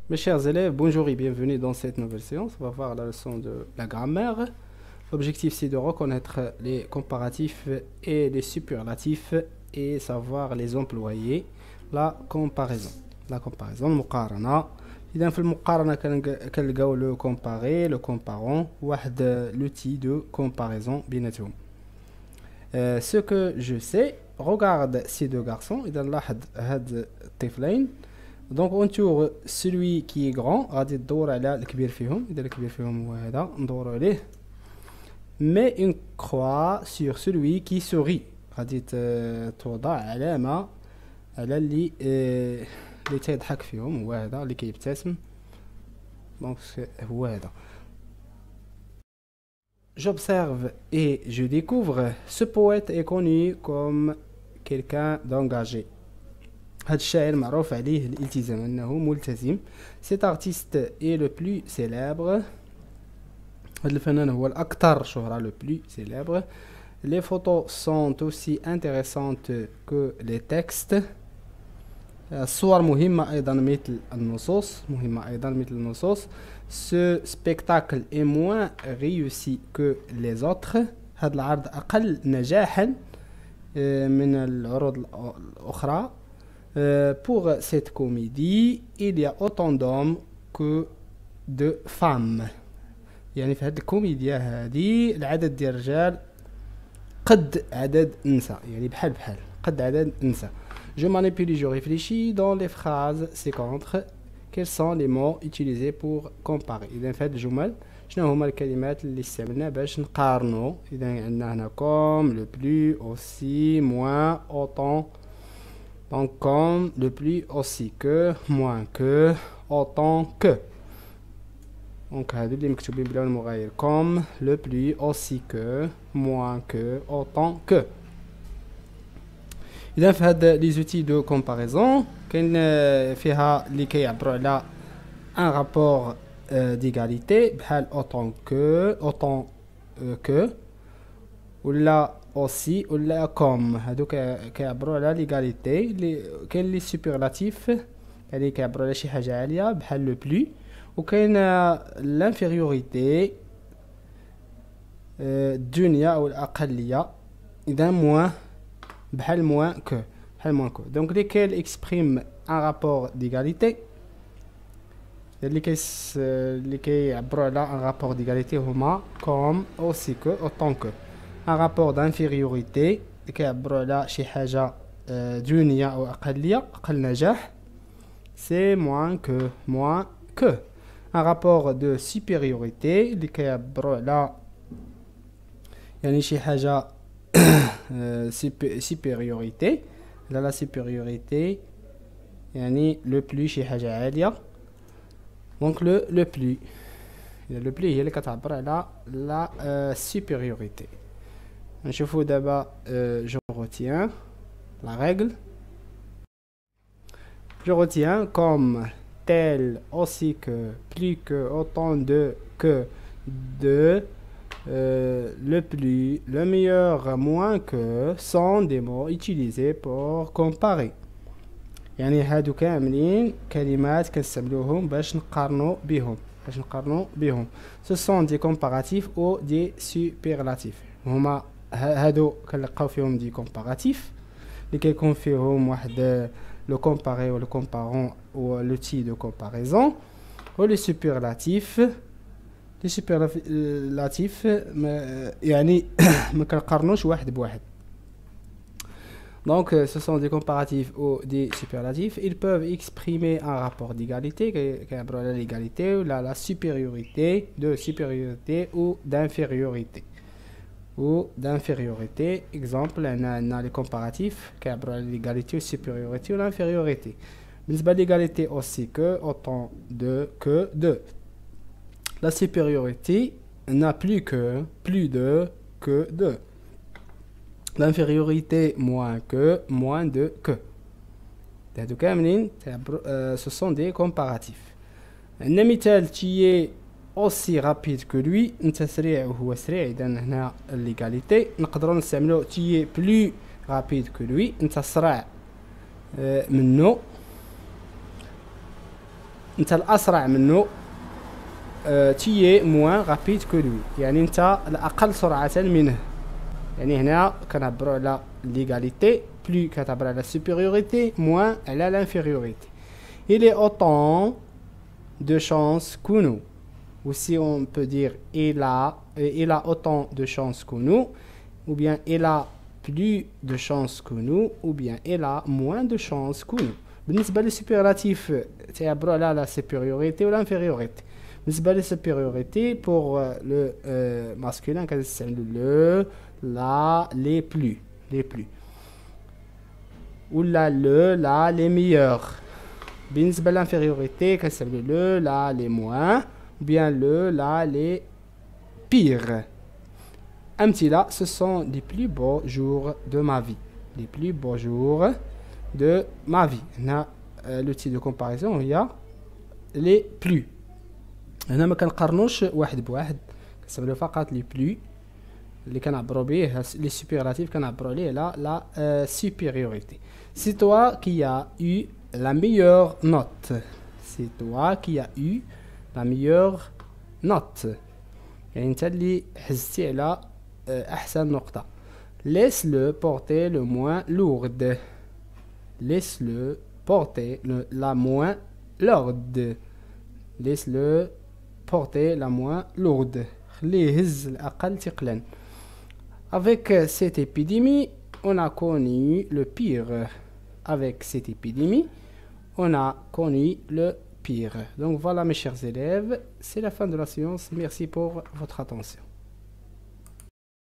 Mes chers élèves, bonjour et bienvenue dans cette nouvelle séance. On va voir la leçon de la grammaire. L'objectif, c'est de reconnaître les comparatifs et les superlatifs et savoir les employer. La comparaison. La comparaison, المقارنة. إذا في المقارنة كنلقاو le comparer, le comparant, واحد l'outil de comparaison بيناتهم. Ce que je sais, regarde ces deux garçons. إذا لاحظ هاد الطفلين. Donc on tourne celui qui est grand غادي تدور على الكبير فيهم إذا الكبير فيهم هو هذا ندورو عليه mais une croix sur celui qui sourit غادي توضع علامة على اللي تيضحك فيهم هو هذا اللي كيبتسم دونك هو هذا. J'observe et je découvre ce poète est connu comme quelqu'un d'engagé. هذا الشاعر معروف عليه الالتزام أنه ملتزم. Cet artiste est le plus célèbre. هذا الفنان هو الأكثر شهرة le plus célèbre. Les photos sont aussi intéressantes que les textes. الصور مهمة أيضا مثل النصوص. Ce spectacle est moins réussi que les autres. هذا العرض أقل نجاحا من العروض الأخرى. Pour cette comédie, il y a autant d'hommes que de femmes. يعني في هذه الكوميديا هذه العدد ديال الرجال قد عدد النساء يعني بحال قد عدد النساء. Je manipule et je réfléchis dans les phrases séquentes. Quels sont les mots utilisés pour comparer؟ إذا في هذه الجمل شنو هما الكلمات اللي استعملنا باش نقارنوا؟ إذا عندنا هنا comme, le plus, aussi, moins, autant. Donc comme, le plus, aussi que, moins que, autant que. Donc هادو اللي مكتوبين بلون مغاير comme, le plus, aussi que, moins que, autant que. إذا في هاد لي زوتي دو كومباريزون كاين فيها اللي كيعبروا على ان رابور ديغاليتي بحال autant que ولا aussi ولا comme. هادو كيعبروا على ليغاليتي. اللي كاين لي سوبرلاتيف يعني كيعبروا على شي حاجه عاليه بحال لو بلو. وكاين لانفيريوريتي الدنيا او الاقليه اذا موان بحال موان كو دونك lesquels expriment un rapport d'égalité. اللي كيعبروا على un rapport d'égalité هما comme, aussi que, autant que. un rapport d'infériorité اللي كيعبروا على شي حاجه دونيه او اقليه اقل نجاح c'est moins que. un rapport de supériorité اللي كيعبروا على يعني شي حاجه supériorité. la supériorité يعني le plus شي حاجه عاليه donc le plus. le plus هي اللي كتعبر على la supériorité. نشوفوا دابا je retiens la règle. Je retiens comme, tel, aussi que, plus que, autant de, que, de, le plus, le meilleur, moins que sont des mots utilisés pour comparer. يعني هادو كاملين كلمات كنستعملوهم باش نقارنوا بهم. Ce sont des comparatifs ou des superlatifs. هما هادو كنلقاو فيهم دي كومباراتيف اللي كيكون فيهم واحد le comparer ou le comparant ou l'outil de comparaison. ou les superlatifs يعني ما كنقارنوش واحد بواحد. Donc ce sont des comparatifs ou des superlatifs. Ils peuvent exprimer un rapport d'égalité qui est l'égalité ou la supériorité ou d'infériorité. Exemple, on a les comparatifs qui ont l'égalité, la supériorité ou l'infériorité. بالنسبة l'égalité aussi que, autant de, que de. La supériorité n'a plus de, que de. L'infériorité moins de, que. Ce sont des comparatifs. Un مثال qui est aussi rapide que lui انت سريع وهو سريع اذا هنا ليغاليتي. نقدروا نستعملوا تي بلو رابيد كو لوي انت اسرع منه انت الاسرع منه tu es moins rapide que lui. يعني انت الاقل سرعة منه. يعني هنا كنعبروا على l'égalité, plus كتعبر على supériorité, moins على l'infériorité. Il est autant de chance que nous. Aussi on peut dire il a autant de chance que nous, ou bien il a plus de chance que nous, ou bien il a moins de chance que nous. بالنسبة للسوبيراتيف تعبروا على la supériorité ou l'infériorité. بالنسبة للسوبيريوريتي pour le masculin كنستعملوا le, la, les plus ou la, les meilleurs. بالنسبة للinfériorité كنستعملوا le, la, les moins ou bien le, la, les pires. أمثلة ce sont les plus beaux jours de ma vie. Les plus beaux jours de ma vie. هنا l'outil de comparaison هي les plus. هنا ما كنقارنوش واحد بواحد كنستعملوا فقط لي بلو اللي كنعبروا به لي سوبيراتيف كنعبروا عليه لا supériorité. C'est toi qui as eu la meilleure note. C'est toi qui as eu la meilleure note. يعني انت اللي حزتي على احسن نقطة. Laisse-le porter le moins lourde. Laisse-le porter la moins lourde. Laisse-le porter la moins lourde. خليه يهز الأقل ثقلا. Avec cette épidémie, on a connu le pire. Avec cette épidémie, on a connu le pire. Donc voilà mes chers élèves, c'est la fin de la séance. Merci pour votre attention.